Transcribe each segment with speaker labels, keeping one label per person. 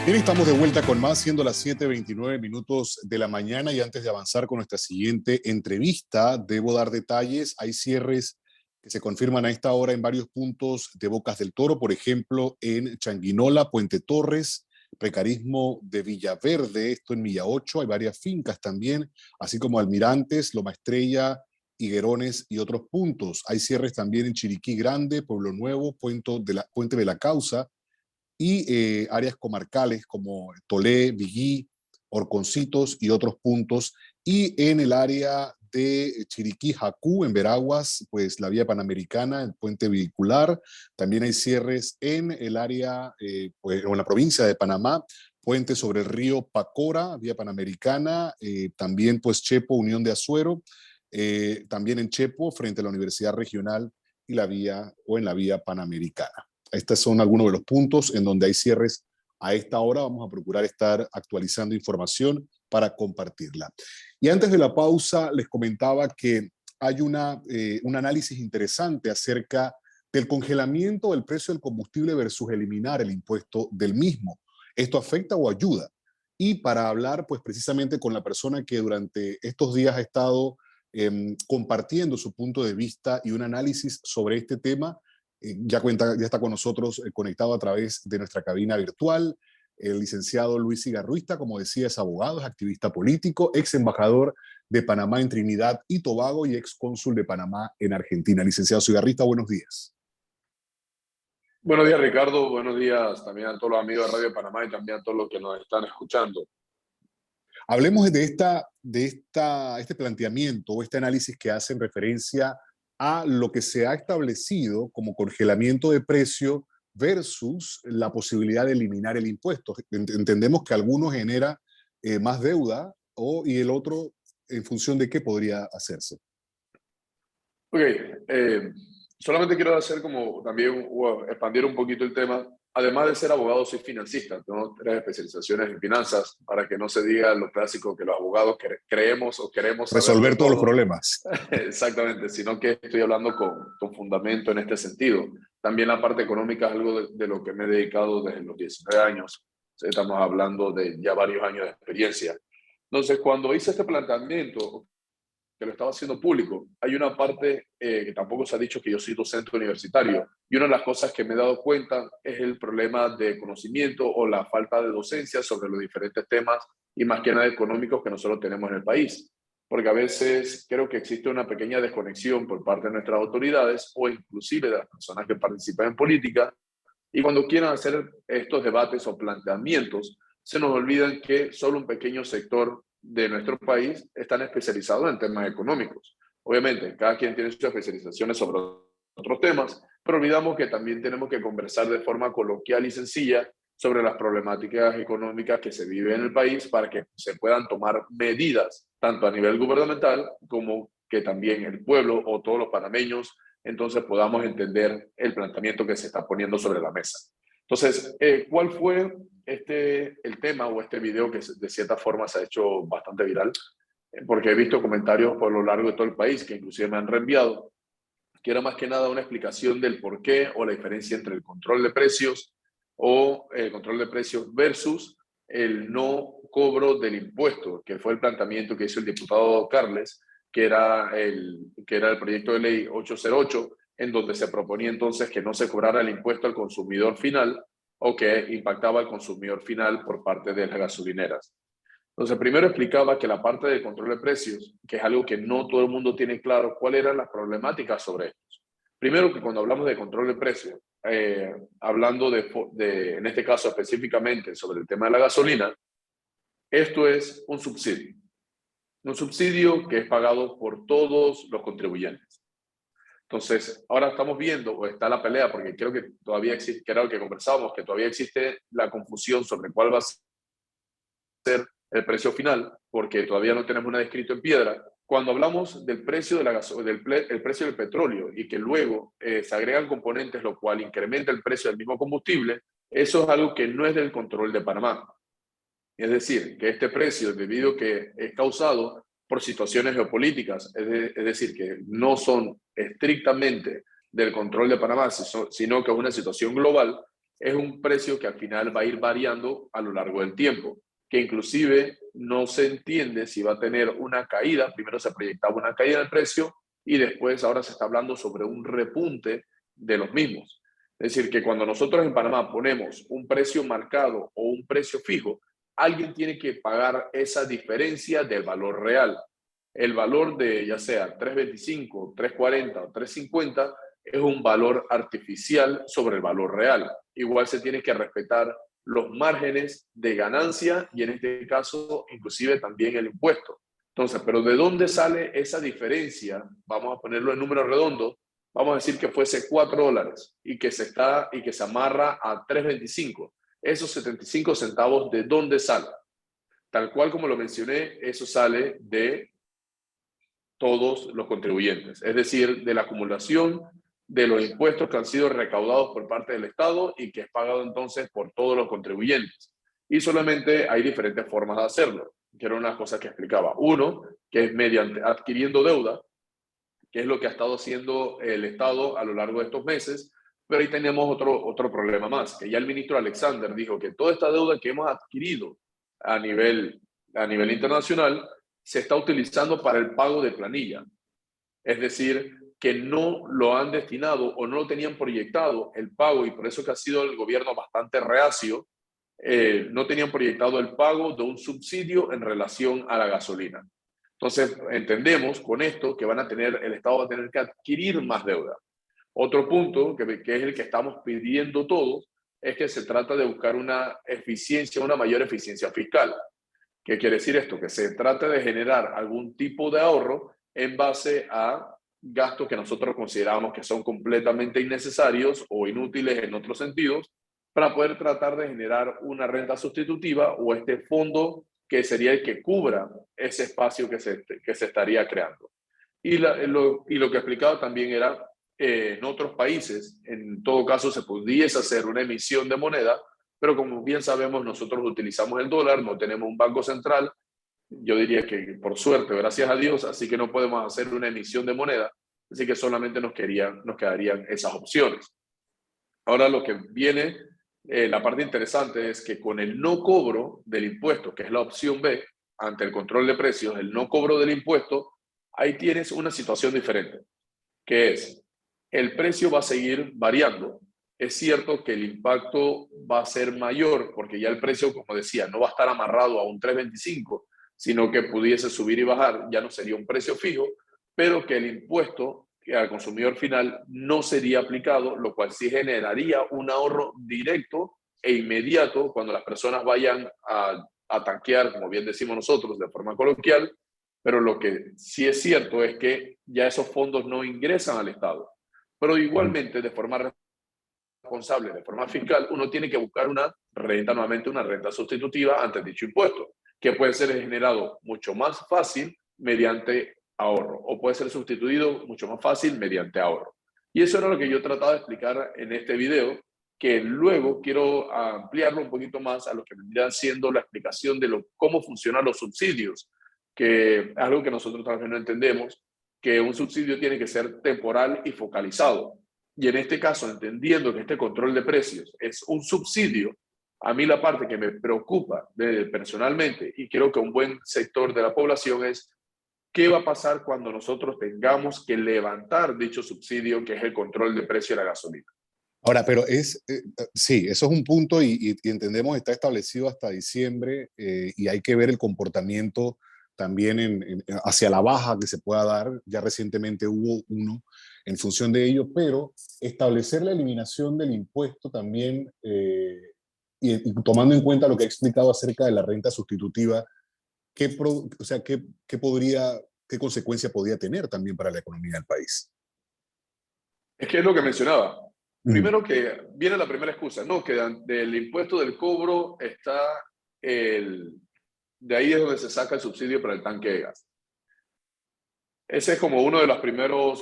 Speaker 1: Bien, estamos de vuelta con más, siendo las 7:29 de la mañana, y antes de avanzar con nuestra siguiente entrevista, debo dar detalles. Hay cierres que se confirman a esta hora en varios puntos de Bocas del Toro, por ejemplo, en Changuinola, Puente Torres, Precarismo de Villaverde, esto en Milla 8, hay varias fincas también, así como Almirantes, Loma Estrella, Higuerones y otros puntos. Hay cierres también en Chiriquí Grande, Pueblo Nuevo, Puente de la Causa, y áreas comarcales como Tolé, Viguí, Horconcitos y otros puntos. Y en el área de Chiriquí, Jacú, en Veraguas, pues la vía panamericana, el puente vehicular. También hay cierres en el área, pues, en la provincia de Panamá, puente sobre el río Pacora, vía panamericana. También pues Chepo, Unión de Azuero. También en Chepo, frente a la Universidad Regional y la vía, o en la vía panamericana. Estos son algunos de los puntos en donde hay cierres a esta hora. Vamos a procurar estar actualizando información para compartirla. Y antes de la pausa les comentaba que hay un análisis interesante acerca del congelamiento del precio del combustible versus eliminar el impuesto del mismo. ¿Esto afecta o ayuda? Y para hablar pues precisamente con la persona que durante estos días ha estado compartiendo su punto de vista y un análisis sobre este tema, ya está con nosotros conectado a través de nuestra cabina virtual, el licenciado Luis Igarruista. Como decía, es abogado, es activista político, ex embajador de Panamá en Trinidad y Tobago y ex cónsul de Panamá en Argentina. Licenciado Igarruista, buenos días.
Speaker 2: Buenos días, Ricardo. Buenos días también a todos los amigos de Radio Panamá y también a todos los que nos están escuchando.
Speaker 1: Hablemos de este planteamiento o este análisis que hace en referencia a lo que se ha establecido como congelamiento de precio versus la posibilidad de eliminar el impuesto. Entendemos que alguno genera más deuda y el otro, ¿en función de qué podría hacerse?
Speaker 2: Ok, solamente quiero hacer como también expandir un poquito el tema. Además de ser abogado, soy financista. Tengo 3 especializaciones en finanzas para que no se diga lo clásico que los abogados creemos o queremos saber de
Speaker 1: Resolver todos los
Speaker 2: todo.
Speaker 1: problemas.
Speaker 2: Exactamente, sino que estoy hablando con fundamento en este sentido. También la parte económica es algo de lo que me he dedicado desde los 19 años. Estamos hablando de ya varios años de experiencia. Entonces, cuando hice este planteamiento, que lo estaba haciendo público, hay una parte que tampoco se ha dicho, que yo soy docente universitario, y una de las cosas que me he dado cuenta es el problema de conocimiento o la falta de docencia sobre los diferentes temas, y más que nada económicos, que nosotros tenemos en el país. Porque a veces creo que existe una pequeña desconexión por parte de nuestras autoridades o inclusive de las personas que participan en política, y cuando quieran hacer estos debates o planteamientos, se nos olvidan que solo un pequeño sector de nuestro país están especializados en temas económicos. Obviamente, cada quien tiene sus especializaciones sobre otros temas, pero olvidamos que también tenemos que conversar de forma coloquial y sencilla sobre las problemáticas económicas que se viven en el país, para que se puedan tomar medidas, tanto a nivel gubernamental como que también el pueblo o todos los panameños entonces podamos entender el planteamiento que se está poniendo sobre la mesa. Entonces, ¿cuál fue el tema o este video que de cierta forma se ha hecho bastante viral? Porque he visto comentarios por lo largo de todo el país que inclusive me han reenviado, que era más que nada una explicación del por qué o la diferencia entre el control de precios o el control de precios versus el no cobro del impuesto, que fue el planteamiento que hizo el diputado Carles, que era el proyecto de ley 808, en donde se proponía entonces que no se cobrara el impuesto al consumidor final, o que impactaba al consumidor final por parte de las gasolineras. Entonces, primero explicaba que la parte del control de precios, que es algo que no todo el mundo tiene claro, cuáles eran las problemáticas sobre esto. Primero, que cuando hablamos de control de precios, hablando en este caso específicamente sobre el tema de la gasolina, esto es un subsidio. Un subsidio que es pagado por todos los contribuyentes. Entonces, ahora estamos viendo, o está la pelea, porque creo que todavía existe, que era lo que conversábamos, que todavía existe la confusión sobre cuál va a ser el precio final, porque todavía no tenemos nada escrito en piedra. Cuando hablamos del precio el precio del petróleo, y que luego se agregan componentes, lo cual incrementa el precio del mismo combustible, eso es algo que no es del control de Panamá. Es decir, que este precio, debido a que es causado por situaciones geopolíticas, es decir, que no son estrictamente del control de Panamá, sino que es una situación global, es un precio que al final va a ir variando a lo largo del tiempo, que inclusive no se entiende si va a tener una caída. Primero se proyectaba una caída del precio y después ahora se está hablando sobre un repunte de los mismos. Es decir, que cuando nosotros en Panamá ponemos un precio marcado o un precio fijo, alguien tiene que pagar esa diferencia del valor real. El valor de ya sea 3.25, 3.40 o 3.50 es un valor artificial sobre el valor real. Igual se tiene que respetar los márgenes de ganancia y en este caso inclusive también el impuesto. Entonces, ¿pero de dónde sale esa diferencia? Vamos a ponerlo en números redondos. Vamos a decir que fuese $4 y que se amarra a 3.25. Esos 75 centavos, ¿de dónde sale? Tal cual como lo mencioné, eso sale de todos los contribuyentes, es decir, de la acumulación de los impuestos que han sido recaudados por parte del Estado y que es pagado entonces por todos los contribuyentes. Y solamente hay diferentes formas de hacerlo, que era una cosa que explicaba. Uno, que es mediante adquiriendo deuda, que es lo que ha estado haciendo el Estado a lo largo de estos meses, pero ahí tenemos otro problema más, que ya el ministro Alexander dijo que toda esta deuda que hemos adquirido a nivel internacional se está utilizando para el pago de planilla. Es decir, que no lo han destinado o no lo tenían proyectado el pago, y por eso que ha sido el gobierno bastante reacio, no tenían proyectado el pago de un subsidio en relación a la gasolina. Entonces, entendemos con esto que el Estado va a tener que adquirir más deuda. Otro punto, que es el que estamos pidiendo todos, es que se trata de buscar una mayor eficiencia fiscal. ¿Qué quiere decir esto? Que se trate de generar algún tipo de ahorro en base a gastos que nosotros consideramos que son completamente innecesarios o inútiles en otros sentidos, para poder tratar de generar una renta sustitutiva o este fondo que sería el que cubra ese espacio que se estaría creando. Y lo que explicaba también era, en otros países, en todo caso, se pudiese hacer una emisión de moneda, pero como bien sabemos, nosotros utilizamos el dólar, no tenemos un banco central, yo diría que por suerte, gracias a Dios, así que no podemos hacer una emisión de moneda, así que solamente nos quedarían esas opciones. Ahora lo que viene, la parte interesante es que con el no cobro del impuesto, que es la opción B, ante el control de precios, el no cobro del impuesto, ahí tienes una situación diferente, que es, el precio va a seguir variando. Es cierto que el impacto va a ser mayor, porque ya el precio, como decía, no va a estar amarrado a un 3.25, sino que pudiese subir y bajar, ya no sería un precio fijo, pero que el impuesto al consumidor final no sería aplicado, lo cual sí generaría un ahorro directo e inmediato cuando las personas vayan a tanquear, como bien decimos nosotros de forma coloquial, pero lo que sí es cierto es que ya esos fondos no ingresan al Estado. Pero igualmente, de forma responsable, de forma fiscal, uno tiene que buscar nuevamente una renta sustitutiva ante dicho impuesto, que puede ser generado mucho más fácil mediante ahorro, o puede ser sustituido mucho más fácil mediante ahorro. Y eso era lo que yo trataba de explicar en este video, que luego quiero ampliarlo un poquito más a lo que vendría siendo la explicación de cómo funcionan los subsidios, que es algo que nosotros también no entendemos, que un subsidio tiene que ser temporal y focalizado. Y en este caso, entendiendo que este control de precios es un subsidio, a mí la parte que me preocupa personalmente, y creo que un buen sector de la población, es qué va a pasar cuando nosotros tengamos que levantar dicho subsidio, que es el control de precio de la gasolina.
Speaker 1: Ahora, pero sí, eso es un punto y entendemos está establecido hasta diciembre y hay que ver el comportamiento también hacia la baja que se pueda dar. Ya recientemente hubo uno en función de ello, pero establecer la eliminación del impuesto también y tomando en cuenta lo que he explicado acerca de la renta sustitutiva, o sea, qué consecuencia podría tener también para la economía del país?
Speaker 2: Es que es lo que mencionaba.
Speaker 1: Mm.
Speaker 2: Primero que viene la primera excusa, ¿no? Que del impuesto del cobro está de ahí es donde se saca el subsidio para el tanque de gas. Ese es como uno de los primeros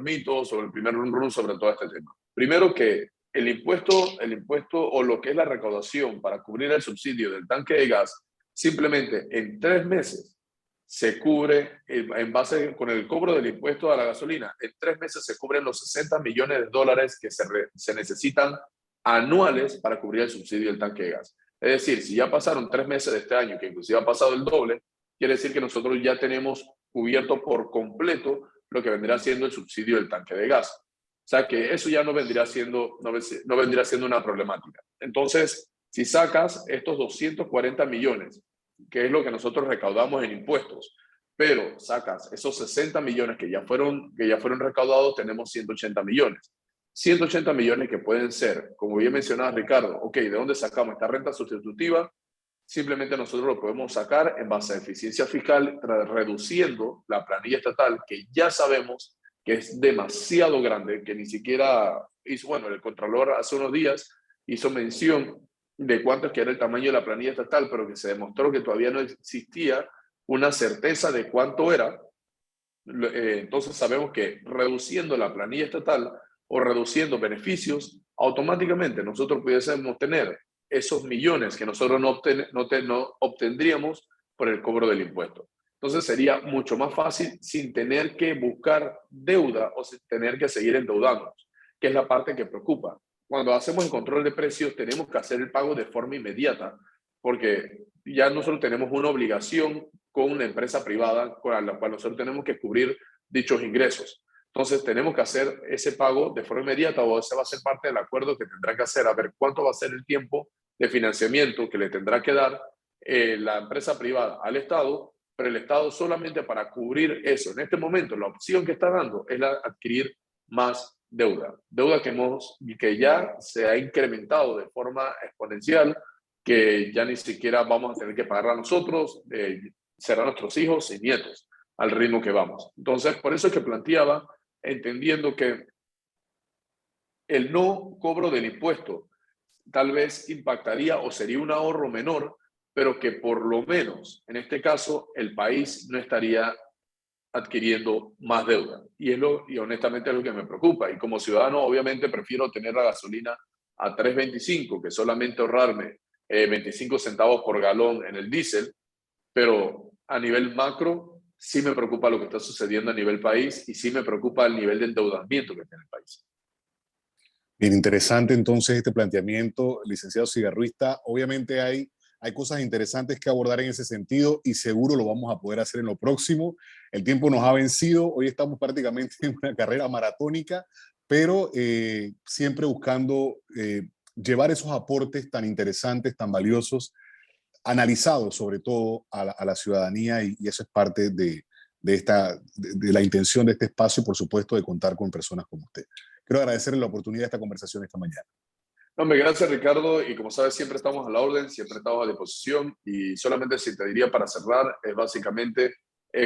Speaker 2: mitos o el primer run sobre todo este tema. Primero que el impuesto o lo que es la recaudación para cubrir el subsidio del tanque de gas, simplemente en 3 meses se cubre, en base con el cobro del impuesto a la gasolina, en 3 meses se cubren los $60 millones que se necesitan anuales para cubrir el subsidio del tanque de gas. Es decir, si ya pasaron 3 meses de este año, que inclusive ha pasado el doble, quiere decir que nosotros ya tenemos cubierto por completo lo que vendrá siendo el subsidio del tanque de gas. O sea que eso ya no vendría siendo una problemática. Entonces, si sacas estos 240 millones, que es lo que nosotros recaudamos en impuestos, pero sacas esos 60 millones que ya fueron recaudados, tenemos 180 millones. 180 millones que pueden ser, como bien mencionaba Ricardo, ok, ¿de dónde sacamos esta renta sustitutiva? Simplemente nosotros lo podemos sacar en base a eficiencia fiscal, reduciendo la planilla estatal, que ya sabemos que es demasiado grande, que ni siquiera hizo, bueno, el Contralor hace unos días hizo mención de cuánto es que era el tamaño de la planilla estatal, pero que se demostró que todavía no existía una certeza de cuánto era. Entonces sabemos que reduciendo la planilla estatal o reduciendo beneficios, automáticamente nosotros pudiésemos tener esos millones que nosotros no obtendríamos por el cobro del impuesto. Entonces sería mucho más fácil sin tener que buscar deuda o sin tener que seguir endeudándonos, que es la parte que preocupa. Cuando hacemos el control de precios tenemos que hacer el pago de forma inmediata, porque ya nosotros tenemos una obligación con una empresa privada con la cual nosotros tenemos que cubrir dichos ingresos. Entonces tenemos que hacer ese pago de forma inmediata o ese va a ser parte del acuerdo que tendrá que hacer, a ver cuánto va a ser el tiempo de financiamiento que le tendrá que dar la empresa privada al Estado, pero el Estado solamente para cubrir eso. En este momento la opción que está dando es la adquirir más deuda que ya se ha incrementado de forma exponencial, que ya ni siquiera vamos a tener que pagarla nosotros, serán nuestros hijos y nietos al ritmo que vamos. Entonces, por eso es que planteaba, entendiendo que el no cobro del impuesto tal vez impactaría o sería un ahorro menor, pero que por lo menos, en este caso, el país no estaría adquiriendo más deuda. Y honestamente es lo que me preocupa. Y como ciudadano, obviamente, prefiero tener la gasolina a 3.25 que solamente ahorrarme 25 centavos por galón en el diésel, pero a nivel macro sí me preocupa lo que está sucediendo a nivel país y sí me preocupa el nivel de endeudamiento que tiene el país.
Speaker 1: Bien interesante entonces este planteamiento, licenciado Cigarruista. Obviamente hay cosas interesantes que abordar en ese sentido y seguro lo vamos a poder hacer en lo próximo. El tiempo nos ha vencido, hoy estamos prácticamente en una carrera maratónica, pero siempre buscando llevar esos aportes tan interesantes, tan valiosos, analizados sobre todo a la ciudadanía y eso es parte de la intención de este espacio y por supuesto de contar con personas como usted. Quiero agradecerle la oportunidad de esta conversación esta mañana.
Speaker 2: No, gracias Ricardo, y como sabes siempre estamos a la orden, siempre estamos a disposición y solamente si te diría para cerrar es básicamente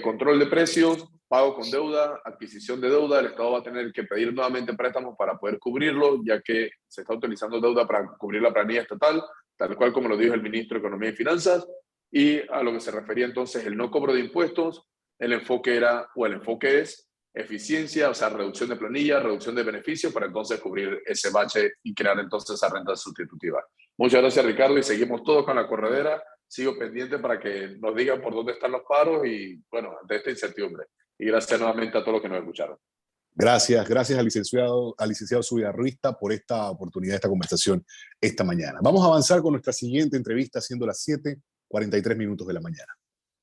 Speaker 2: control de precios, pago con deuda, adquisición de deuda, el Estado va a tener que pedir nuevamente préstamos para poder cubrirlo ya que se está utilizando deuda para cubrir la planilla estatal, tal cual como lo dijo el ministro de Economía y Finanzas, y a lo que se refería entonces el no cobro de impuestos, el enfoque es eficiencia, o sea, reducción de planilla, reducción de beneficios para entonces cubrir ese bache y crear entonces esa renta sustitutiva. Muchas gracias Ricardo y seguimos todos con la corredera. Sigo pendiente para que nos digan por dónde están los paros y bueno, ante esta incertidumbre. Y gracias nuevamente a todos los que nos escucharon.
Speaker 1: Gracias al licenciado Cigarruista por esta oportunidad, esta conversación esta mañana. Vamos a avanzar con nuestra siguiente entrevista siendo las 7:43 de la mañana.